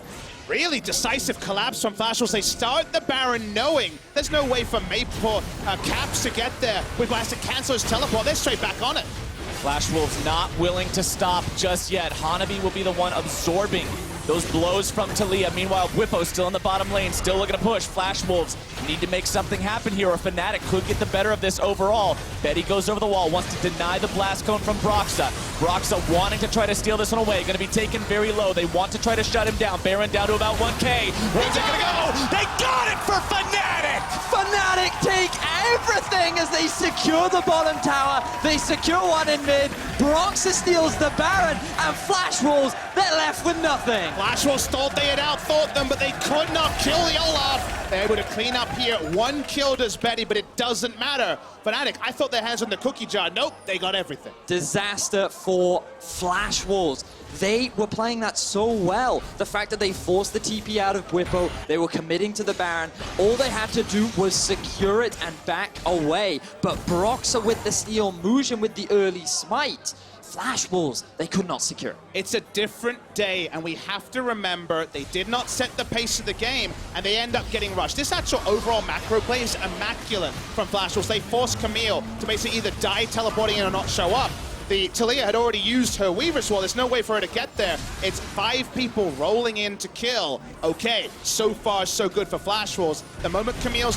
Really decisive collapse from Flash Wolves. They start the Baron knowing there's no way for Maple Caps to get there. With Blast to cancel his teleport, they're straight back on it. Flash Wolves not willing to stop just yet. Hanabi will be the one absorbing those blows from Taliyah. Meanwhile, Bwipo still in the bottom lane, still looking to push. Flash Wolves need to make something happen here, or Fnatic could get the better of this overall. Betty goes over the wall, wants to deny the blast cone from Broxah. Broxah wanting to try to steal this one away, going to be taken very low. They want to try to shut him down. Baron down to about 1K. Where's it going to go? They got it for Fnatic! Fnatic take everything as they secure the bottom tower. They secure one in mid. Broxah steals the Baron, and Flash Wolves, they're left with nothing. Flash Wolves thought they had outthought them, but they could not kill the Olaf. They're able to clean up here. One kill does Betty, but it doesn't matter. Fnatic, I thought their hands on the cookie jar. Nope, they got everything. Disaster for Flash Wolves. They were playing that so well. The fact that they forced the TP out of Bwipo, they were committing to the Baron. All they had to do was secure it and back away. But Broxah with the steal, Moojin with the early smite. Flash Wolves, they could not secure. It's a different day, and we have to remember they did not set the pace of the game, and they end up getting rushed. This actual overall macro play is immaculate from Flash Wolves. They forced Camille to basically either die teleporting in or not show up. The Taliyah had already used her Weaver's Wall. There's no way for her to get there. It's 5 people rolling in to kill. Okay, so far so good for Flash Wolves. The moment Camille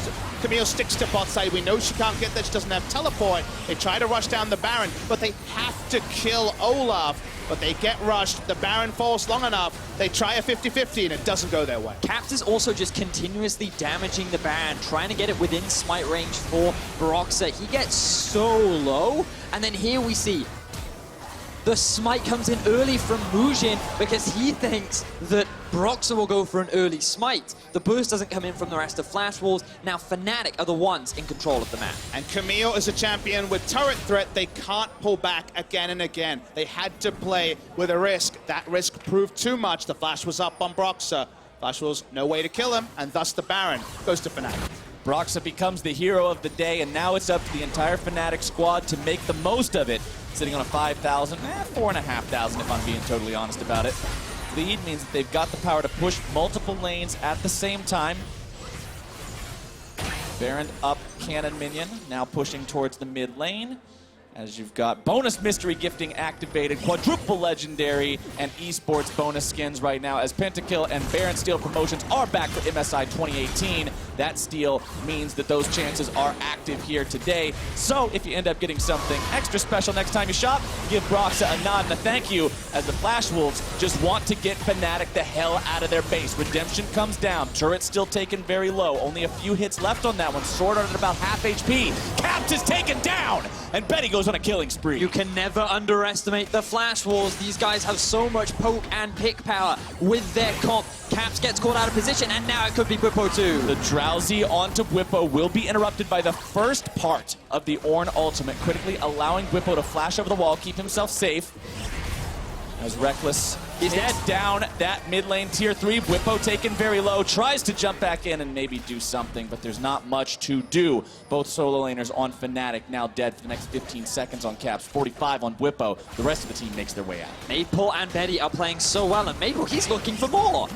sticks to bot side, we know she can't get there. She doesn't have teleport. They try to rush down the Baron, but they have to kill Olaf. But they get rushed. The Baron falls long enough. They try a 50-50, and it doesn't go their way. Caps is also just continuously damaging the Baron, trying to get it within smite range for Broxah. He gets so low, and then here we see the smite comes in early from Moojin because he thinks that Broxah will go for an early smite. The burst doesn't come in from the rest of Flash Wolves. Now Fnatic are the ones in control of the map. And Camille is a champion with turret threat. They can't pull back again and again. They had to play with a risk. That risk proved too much. The Flash was up on Broxah. Flash Wolves, no way to kill him, and thus the Baron goes to Fnatic. Broxah becomes the hero of the day, and now it's up to the entire Fnatic squad to make the most of it. Sitting on a 5,000, 4,500 if I'm being totally honest about it. Lead means that they've got the power to push multiple lanes at the same time. Baron up, cannon minion, now pushing towards the mid lane. As you've got bonus mystery gifting activated, quadruple legendary, and esports bonus skins right now as Pentakill and Baron Steel promotions are back for MSI 2018. That steal means that those chances are active here today. So if you end up getting something extra special next time you shop, give Broxah a nod and a thank you, as the Flash Wolves just want to get Fnatic the hell out of their base. Redemption comes down, turret still taken very low, only a few hits left on that one. SwordArt at about half HP. Caps is taken down, and Betty goes on a killing spree. You can never underestimate the Flash Wolves. These guys have so much poke and pick power with their comp. Caps gets caught out of position, and now it could be Bwipo too. The Drowsy onto Bwipo will be interrupted by the first part of the Ornn ultimate, critically allowing Bwipo to flash over the wall, keep himself safe. As Rekkles He's dead. Down that mid lane tier 3. Bwipo taken very low, tries to jump back in and maybe do something, but there's not much to do. Both solo laners on Fnatic now dead for the next 15 seconds on Caps. 45 on Bwipo. The rest of the team makes their way out. Maple and Betty are playing so well, and Maple, he's looking for more.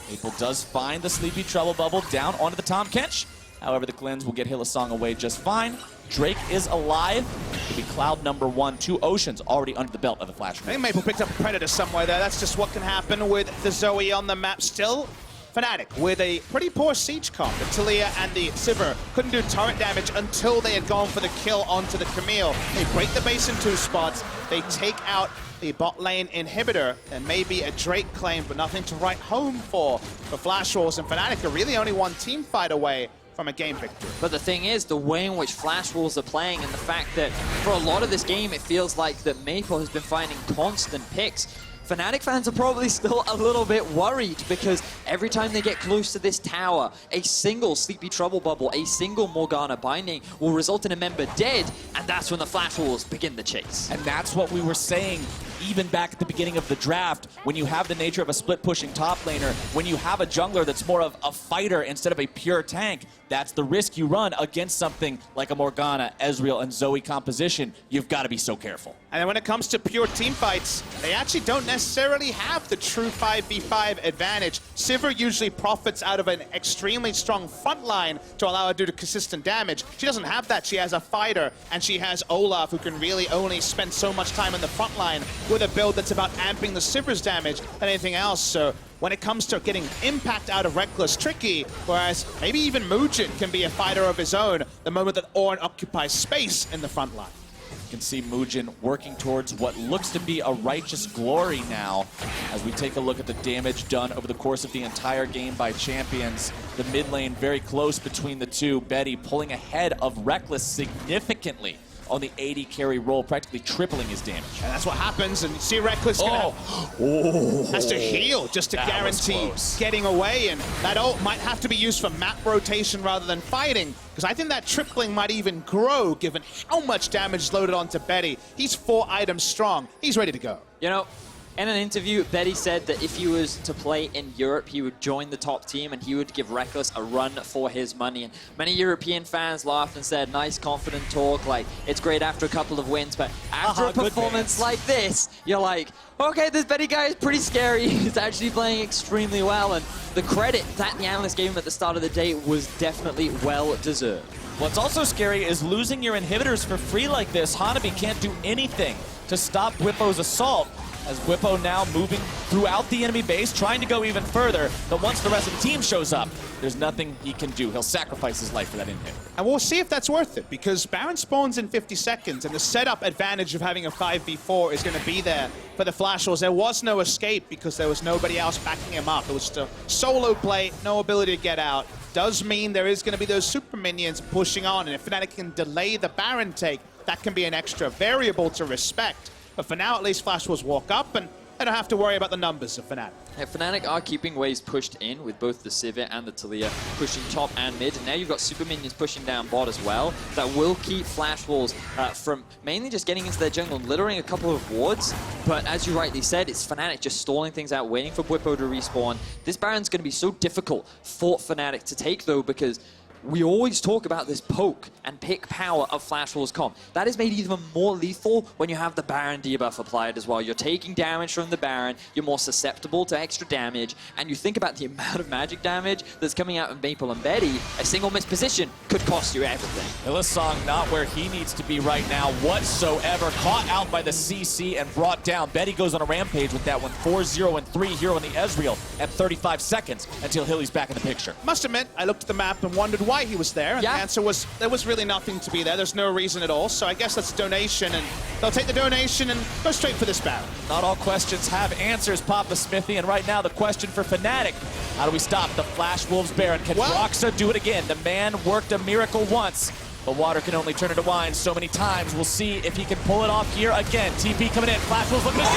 Maple does find the Sleepy Trouble Bubble down onto the Tahm Kench. However, the cleanse will get Hylissang away just fine. Drake is alive. It'll be cloud number 1. 2 Oceans already under the belt of the Flash. I think Maple picked up a Predator somewhere there. That's just what can happen with the Zoe on the map still. Fnatic with a pretty poor siege comp. The Taliyah and the Sivir couldn't do turret damage until they had gone for the kill onto the Camille. They break the base in 2 spots. They take out the bot lane inhibitor. There may be a Drake claim, but nothing to write home for Flash Wolves, and Fnatic are really only one team fight away from a game victory. But the thing is, the way in which Flash Wolves are playing and the fact that for a lot of this game, it feels like that Maple has been finding constant picks. Fnatic fans are probably still a little bit worried because every time they get close to this tower, a single Sleepy Trouble Bubble, a single Morgana binding will result in a member dead, and that's when the Flash Wolves begin the chase. And that's what we were saying even back at the beginning of the draft, when you have the nature of a split-pushing top laner, when you have a jungler that's more of a fighter instead of a pure tank, that's the risk you run against something like a Morgana, Ezreal, and Zoe composition. You've got to be so careful. And then when it comes to pure team fights, they actually don't necessarily have the true 5v5 advantage. Sivir usually profits out of an extremely strong front line to allow her to do consistent damage. She doesn't have that. She has a fighter, and she has Olaf, who can really only spend so much time in the front line with a build that's about amping the Sivir's damage than anything else. So when it comes to getting impact out of Rekkles, tricky, whereas maybe even Moojin can be a fighter of his own the moment that Ornn occupies space in the front line. You can see Moojin working towards what looks to be a righteous glory now as we take a look at the damage done over the course of the entire game by champions. The mid lane very close between the two. Betty pulling ahead of Rekkles significantly on the AD carry role, practically tripling his damage. And that's what happens, and you see Rekkles has to heal just to guarantee getting away, and that ult might have to be used for map rotation rather than fighting, because I think that tripling might even grow given how much damage is loaded onto Betty. He's 4 items strong. He's ready to go. You know, in an interview, Betty said that if he was to play in Europe, he would join the top team and he would give Rekkles a run for his money. And many European fans laughed and said, nice, confident talk, like, it's great after a couple of wins, but after a performance like this, you're like, okay, this Betty guy is pretty scary. He's actually playing extremely well, and the credit that the analyst gave him at the start of the day was definitely well-deserved. What's also scary is losing your inhibitors for free like this. Hanabi can't do anything to stop Bwipo's assault, as Bwipo now moving throughout the enemy base, trying to go even further, but once the rest of the team shows up, there's nothing he can do. He'll sacrifice his life for that inhib. And we'll see if that's worth it, because Baron spawns in 50 seconds, and the setup advantage of having a 5v4 is going to be there for the Flash Wolves. There was no escape because there was nobody else backing him up. It was just a solo play, no ability to get out. Does mean there is going to be those super minions pushing on, and if Fnatic can delay the Baron take, that can be an extra variable to respect. But for now, at least Flash Wolves walk up, and they don't have to worry about the numbers of Fnatic. Yeah, Fnatic are keeping waves pushed in with both the Sivir and the Taliyah pushing top and mid. And now you've got super minions pushing down bot as well. That will keep Flash Wolves from mainly just getting into their jungle and littering a couple of wards. But as you rightly said, it's Fnatic just stalling things out, waiting for Bwipo to respawn. This Baron's going to be so difficult for Fnatic to take, though, because we always talk about this poke and pick power of Flash Wolves comp. That is made even more lethal when you have the Baron debuff applied as well. You're taking damage from the Baron, you're more susceptible to extra damage, and you think about the amount of magic damage that's coming out of Maple and Betty, a single missed position could cost you everything. Hylissang not where he needs to be right now whatsoever. Caught out by the CC and brought down. Betty goes on a rampage with that one. 4-0 and 3 here on the Ezreal at 35 seconds until Hilly's back in the picture. Must admit, I looked at the map and wondered why he was there, and the answer was there was really nothing to be there. There's no reason at all, so I guess that's a donation, and they'll take the donation and go straight for this battle. Not all questions have answers, Papasmithy, and right now the question for Fnatic, how do we stop the Flash Wolves Baron? Can Broxah do it again? The man worked a miracle once, but water can only turn into wine so many times. We'll see if he can pull it off here again. TP coming in, Flash Wolves looking oh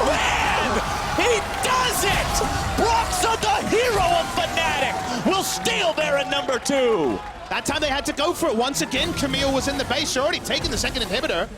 man! He does it! Broxah, the hero of Fnatic, will steal there at number 2. That time they had to go for it once again. Camille was in the base. You're already taking the second inhibitor.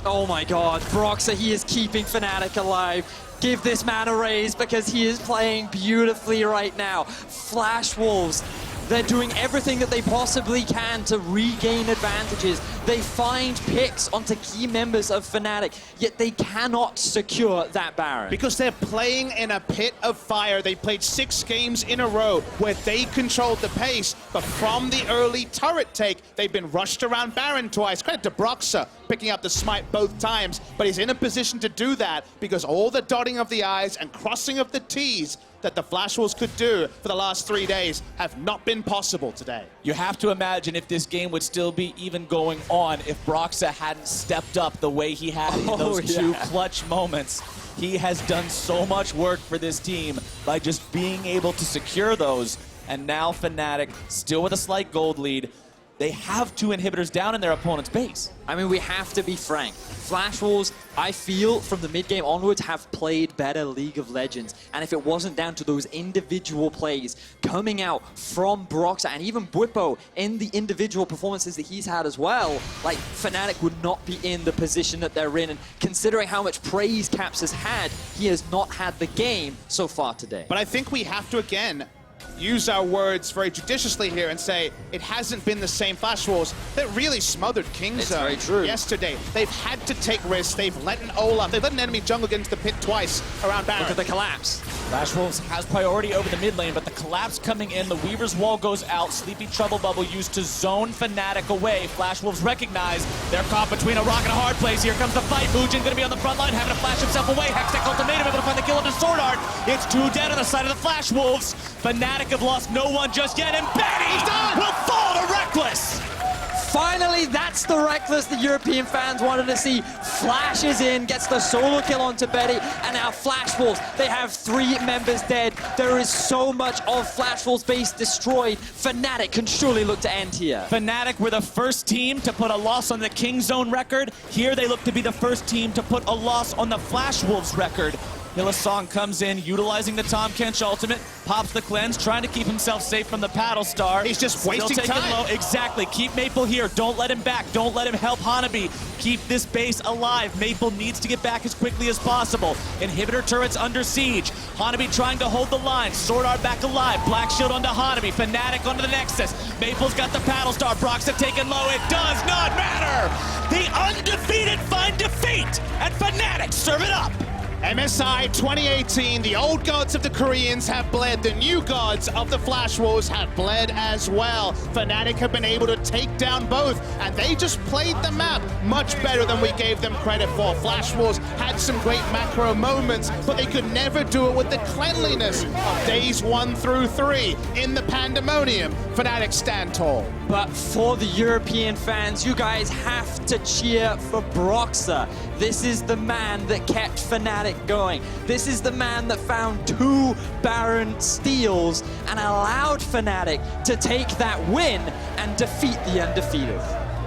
Oh my god, Broxah, he is keeping Fnatic alive. Give this man a raise because he is playing beautifully right now. Flash Wolves, they're doing everything that they possibly can to regain advantages. They find picks onto key members of Fnatic, yet they cannot secure that Baron. Because they're playing in a pit of fire. They played 6 games in a row where they controlled the pace, but from the early turret take, they've been rushed around Baron twice. Credit to Broxah picking up the smite both times, but he's in a position to do that because all the dotting of the I's and crossing of the T's that the Flash Wolves could do for the last 3 days have not been possible today. You have to imagine if this game would still be even going on if Broxah hadn't stepped up the way he had in those 2 clutch moments. He has done so much work for this team by just being able to secure those, and now Fnatic, still with a slight gold lead, they have 2 inhibitors down in their opponent's base. I mean, we have to be frank. Flash Wolves, I feel, from the mid-game onwards, have played better League of Legends. And if it wasn't down to those individual plays coming out from Broxah and even Bwipo in the individual performances that he's had as well, like, Fnatic would not be in the position that they're in. And considering how much praise Caps has had, he has not had the game so far today. But I think we have to, again, use our words very judiciously here and say it hasn't been the same Flash Wolves that really smothered Kingzone yesterday. They've had to take risks. They've let an Olaf, they've let an enemy jungle get into the pit twice around Baron. Look at the collapse. Flash Wolves has priority over the mid lane, but the collapse coming in, the Weaver's Wall goes out, Sleepy Trouble Bubble used to zone Fnatic away. Flash Wolves recognize they're caught between a rock and a hard place. Here comes the fight. Moojin gonna be on the front line, having to flash himself away. Hextech ultimatum, able to find the kill into SwordArt. It's 2 dead on the side of the Flash Wolves. Fnatic have lost no one just yet, and Betty will fall to Rekkles. Finally, that's the Rekkles the European fans wanted to see. Flashes in, gets the solo kill onto Betty, and now Flash Wolves, they have 3 members dead. There is so much of Flash Wolves' base destroyed. Fnatic can surely look to end here. Fnatic were the first team to put a loss on the Kingzone record. Here they look to be the first team to put a loss on the Flash Wolves record. Hylissang comes in, utilizing the Tahm Kench ultimate, pops the cleanse, trying to keep himself safe from the paddle star. He's just wasting time. Low. Exactly. Keep Maple here. Don't let him back. Don't let him help Hanabi. Keep this base alive. Maple needs to get back as quickly as possible. Inhibitor turrets under siege. Hanabi trying to hold the line. SwordArt back alive. Black Shield onto Hanabi. Fnatic onto the Nexus. Maple's got the paddle star. Broxah taken low. It does not matter. The undefeated find defeat, and Fnatic serve it up. MSI 2018, the old gods of the Koreans have bled. The new gods of the Flash Wolves have bled as well. Fnatic have been able to take down both, and they just played the map much better than we gave them credit for. Flash Wolves had some great macro moments, but they could never do it with the cleanliness of days 1 through 3. In the pandemonium, Fnatic stand tall. But for the European fans, you guys have to cheer for Broxah. This is the man that kept Fnatic going. This is the man that found 2 Baron steals and allowed Fnatic to take that win and defeat the undefeated.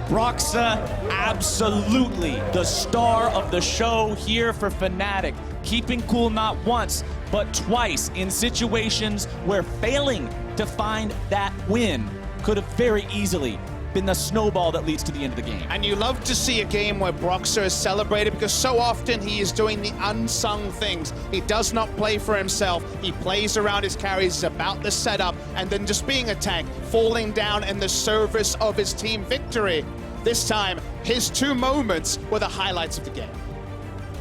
Broxah, absolutely the star of the show here for Fnatic. Keeping cool not once, but twice in situations where failing to find that win could have very easily been the snowball that leads to the end of the game. And you love to see a game where Broxah is celebrated because so often he is doing the unsung things. He does not play for himself. He plays around his carries, is about the setup, and then just being a tank, falling down in the service of his team victory. This time, his 2 moments were the highlights of the game.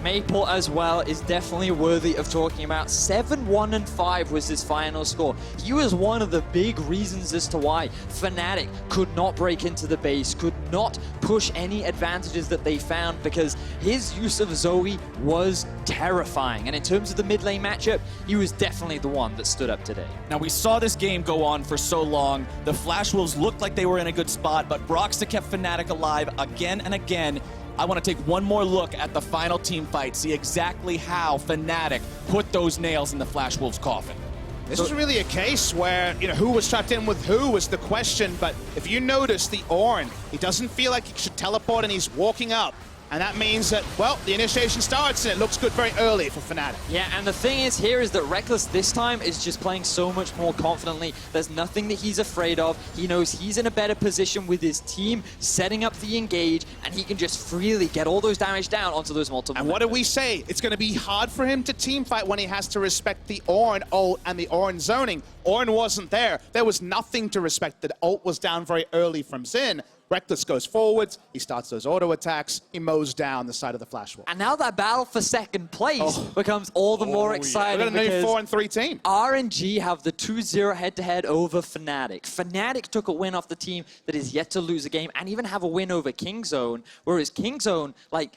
Maple as well is definitely worthy of talking about. 7-1-5 was his final score. He was one of the big reasons as to why Fnatic could not break into the base, could not push any advantages that they found, because his use of Zoe was terrifying. And in terms of the mid lane matchup, he was definitely the one that stood up today. Now, we saw this game go on for so long. The Flash Wolves looked like they were in a good spot, but Broxah kept Fnatic alive again and again. I want to take one more look at the final team fight, see exactly how Fnatic put those nails in the Flash Wolves' coffin. This was really a case where, who was trapped in with who was the question, but if you notice the Ornn, he doesn't feel like he should teleport and he's walking up. And that means that, well, the initiation starts and it looks good very early for Fnatic. Yeah, and the thing is here is that Rekkles this time is just playing so much more confidently. There's nothing that he's afraid of. He knows he's in a better position with his team, setting up the engage, and he can just freely get all those damage down onto those multiple And what do members. we say? It's going to be hard for him to team fight when he has to respect the Ornn ult and the Ornn zoning. Ornn wasn't there. There was nothing to respect. The ult was down very early from Xin. Rekkles goes forwards, he starts those auto attacks, he mows down the side of the Flash Wolf. And now that battle for second place becomes all the more exciting. We're going to need because 4-3 team. RNG have the 2-0 head-to-head over Fnatic. Fnatic took a win off the team that is yet to lose a game and even have a win over Kingzone, whereas Kingzone, like,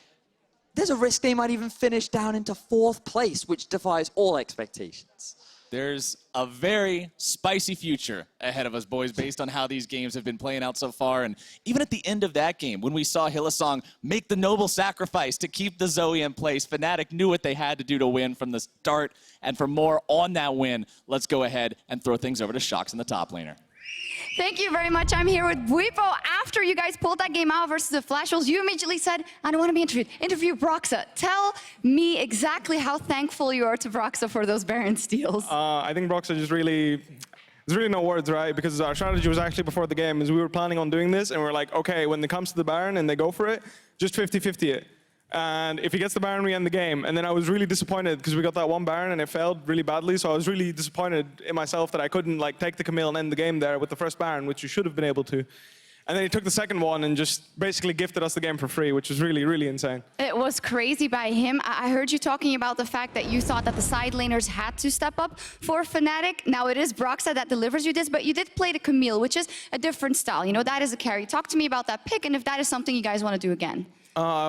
there's a risk they might even finish down into 4th place, which defies all expectations. There's a very spicy future ahead of us, boys, based on how these games have been playing out so far. And even at the end of that game, when we saw Hylissang make the noble sacrifice to keep the Zoe in place, Fnatic knew what they had to do to win from the start. And for more on that win, let's go ahead and throw things over to Shox in the top laner. Thank you very much. I'm here with Bwipo. After you guys pulled that game out versus the Flash Wolves, you immediately said, I don't want to be interviewed. Interview Broxah. Tell me exactly how thankful you are to Broxah for those Baron steals. I think Broxah just really... There's really no words, right? Because our strategy was actually before the game is we were planning on doing this, and we're like, okay, when it comes to the Baron and they go for it, just 50-50 it. And if he gets the Baron, we end the game. And then I was really disappointed because we got that one Baron and it failed really badly. So I was really disappointed in myself that I couldn't like take the Camille and end the game there with the first Baron, which you should have been able to. And then he took the second one and just basically gifted us the game for free, which was really, really insane. It was crazy by him. I heard you talking about the fact that you thought that the side laners had to step up for Fnatic. Now it is Broxah that delivers you this, but you did play the Camille, which is a different style. You know, that is a carry. Talk to me about that pick and if that is something you guys want to do again.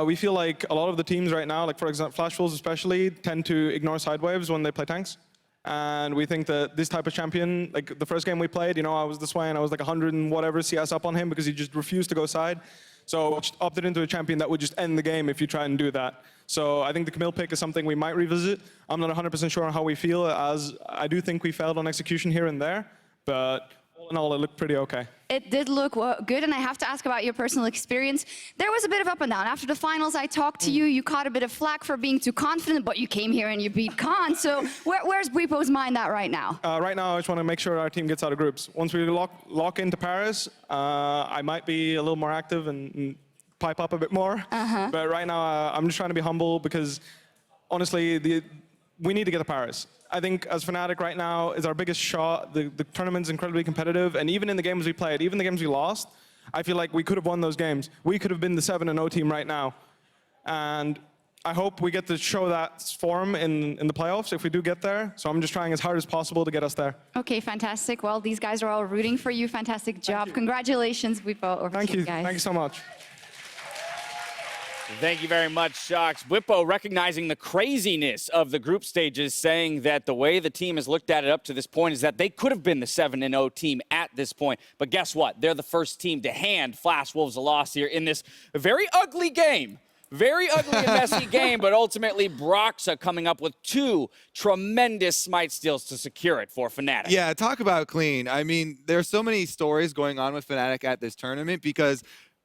We feel like a lot of the teams right now, like for example, Flash Wolves especially, tend to ignore side waves when they play tanks. And we think that this type of champion, like the first game we played, you know, I was this way and I was like 100 and whatever CS up on him because he just refused to go side. So just opted into a champion that would just end the game if you try and do that. So I think the Camille pick is something we might revisit. I'm not 100% sure on how we feel, as I do think we failed on execution here and there, but all in all, it looked pretty okay. It did look good, and I have to ask about your personal experience. There was a bit of up and down. After the finals, I talked to you. You caught a bit of flack for being too confident, but you came here and you beat Khan. So where's Bwipo's mind at right now? Right now, I just want to make sure our team gets out of groups. Once we lock into Paris, I might be a little more active and pipe up a bit more. But right now, I'm just trying to be humble because, honestly, we need to get to Paris. I think as Fnatic right now is our biggest shot. The tournament's incredibly competitive, and even in the games we played, even the games we lost, I feel like we could have won those games. We could have been the 7-0 team right now. And I hope we get to show that form in the playoffs if we do get there. So I'm just trying as hard as possible to get us there. Okay, fantastic. Well, these guys are all rooting for you. Fantastic job. Congratulations, Bwipo. Over Thank to you. guys. Thank you so much. Thank you very much, Shox. Bwipo recognizing the craziness of the group stages, saying that the way the team has looked at it up to this point is that they could have been the 7-0 team at this point. But guess what? They're the first team to hand Flash Wolves a loss here in this very ugly game. Very ugly and messy game, but ultimately Broxah coming up with 2 tremendous smite steals to secure it for Fnatic. Yeah, talk about clean. I mean, there's so many stories going on with Fnatic at this tournament because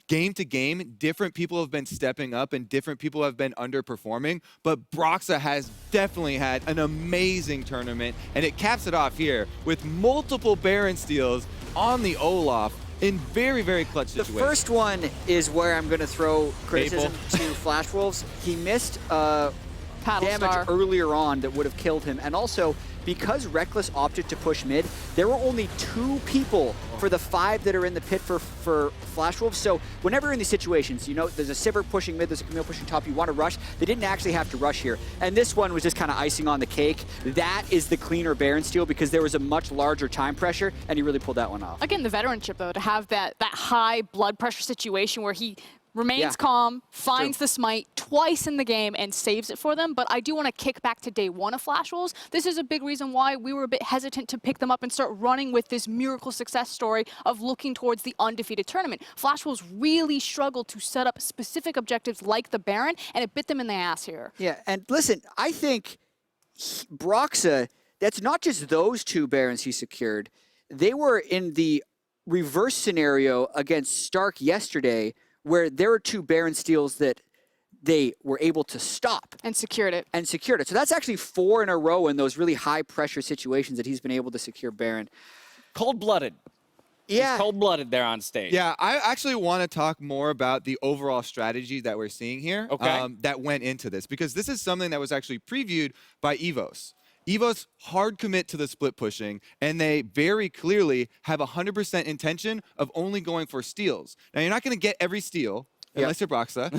game to game, different people have been stepping up and different people have been underperforming, but Broxah has definitely had an amazing tournament, and it caps it off here with multiple Baron steals on the Olaf in very, very clutch situations. The first one is where I'm going to throw criticism to Flash Wolves. He missed damage earlier on that would have killed him, and also because Rekkles opted to push mid, there were only 2 people for the 5 that are in the pit for Flash Wolves. So whenever you're in these situations, you know, there's a Sivir pushing mid, there's a Camille pushing top, you want to rush. They didn't actually have to rush here. And this one was just kind of icing on the cake. That is the cleaner Baron steal because there was a much larger time pressure, and he really pulled that one off. Again, the veteranship, though, to have that high blood pressure situation where he remains calm, finds the smite twice in the game, and saves it for them. But I do want to kick back to day 1 of Flash Wolves. This is a big reason why we were a bit hesitant to pick them up and start running with this miracle success story of looking towards the undefeated tournament. Flash Wolves really struggled to set up specific objectives like the Baron, and it bit them in the ass here. Yeah, and listen, I think Broxah, that's not just those 2 Barons he secured. They were in the reverse scenario against Stark yesterday, where there were 2 Baron steals that they were able to stop. And secured it. And secured it. So that's actually 4 in a row in those really high-pressure situations that he's been able to secure Baron. Cold-blooded. Yeah. He's cold-blooded there on stage. Yeah, I actually want to talk more about the overall strategy that we're seeing here that went into this, because this is something that was actually previewed by EVOS. EVOS hard commit to the split pushing, and they very clearly have 100% intention of only going for steals. Now, you're not going to get every steal, unless you're Broxah.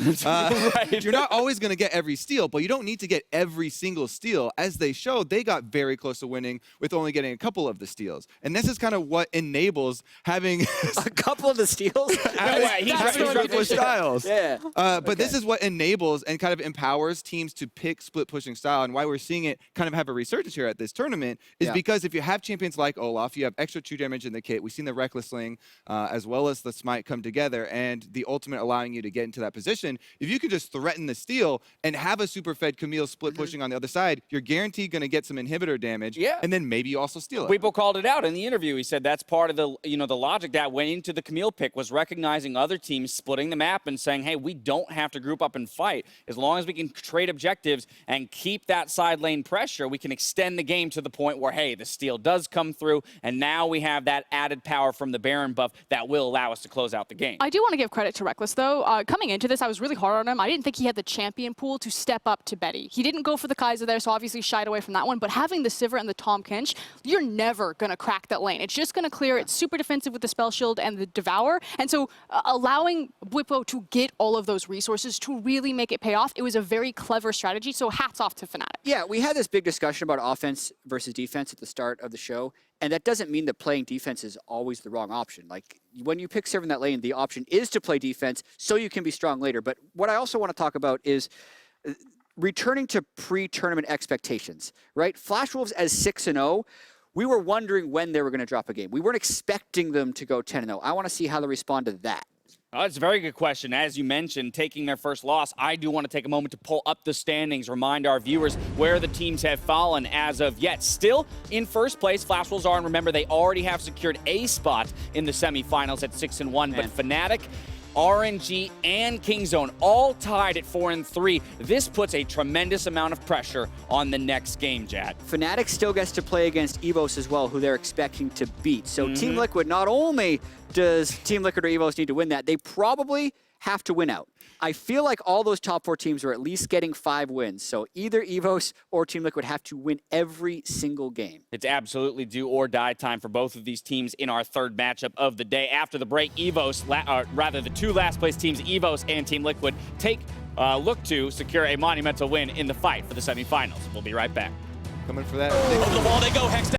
Right. You're not always going to get every steal, but you don't need to get every single steal. As they showed, they got very close to winning with only getting a couple of the steals. And this is kind of what enables having a couple of the steals? He's styles. Yeah. But this is what enables and kind of empowers teams to pick split pushing style, and why we're seeing it kind of have a resurgence here at this tournament is because if you have champions like Olaf, you have extra true damage in the kit. We've seen the Rekkles Sling as well as the Smite come together, and the ultimate allowing you to get into that position. If you could just threaten the steal and have a super fed Camille split pushing on the other side, you're guaranteed going to get some inhibitor damage, and then maybe you also steal it. Bwipo called it out in the interview. He said that's part of the the logic that went into the Camille pick, was recognizing other teams splitting the map and saying, hey, we don't have to group up and fight. As long as we can trade objectives and keep that side lane pressure, we can extend the game to the point where, hey, the steal does come through, and now we have that added power from the Baron buff that will allow us to close out the game. I do want to give credit to Rekkles, though. Coming into this, I was really hard on him. I didn't think he had the champion pool to step up to Betty. He didn't go for the Kaiser there, so obviously shied away from that one. But having the Sivir and the Tahm Kench, you're never going to crack that lane. It's just going to clear. It's super defensive with the Spell Shield and the Devour. And so allowing Bwipo to get all of those resources to really make it pay off, it was a very clever strategy. So hats off to Fnatic. Yeah, we had this big discussion about offense versus defense at the start of the show. And that doesn't mean that playing defense is always the wrong option. Like, when you pick Sivir in that lane, the option is to play defense so you can be strong later. But what I also want to talk about is returning to pre-tournament expectations, right? Flash Wolves as 6-0, we were wondering when they were going to drop a game. We weren't expecting them to go 10-0. I want to see how they respond to that. Oh, that's a very good question. As you mentioned, taking their first loss, I do want to take a moment to pull up the standings, remind our viewers where the teams have fallen as of yet. Still in first place, Flash Wolves are, and remember, they already have secured a spot in the semifinals at 6-1, but Fnatic, RNG, and Kingzone all tied at 4-3. This puts a tremendous amount of pressure on the next game, Jad. Fnatic still gets to play against EVOS as well, who they're expecting to beat. So Team Liquid, not only does Team Liquid or EVOS need to win that, they probably have to win out. I feel like all those top 4 teams are at least getting 5 wins. So either EVOS or Team Liquid have to win every single game. It's absolutely do or die time for both of these teams in our third matchup of the day. After the break, EVOS, rather the 2 last place teams, EVOS and Team Liquid, look to secure a monumental win in the fight for the semifinals. We'll be right back. Coming for that. Over the wall they go, Hex.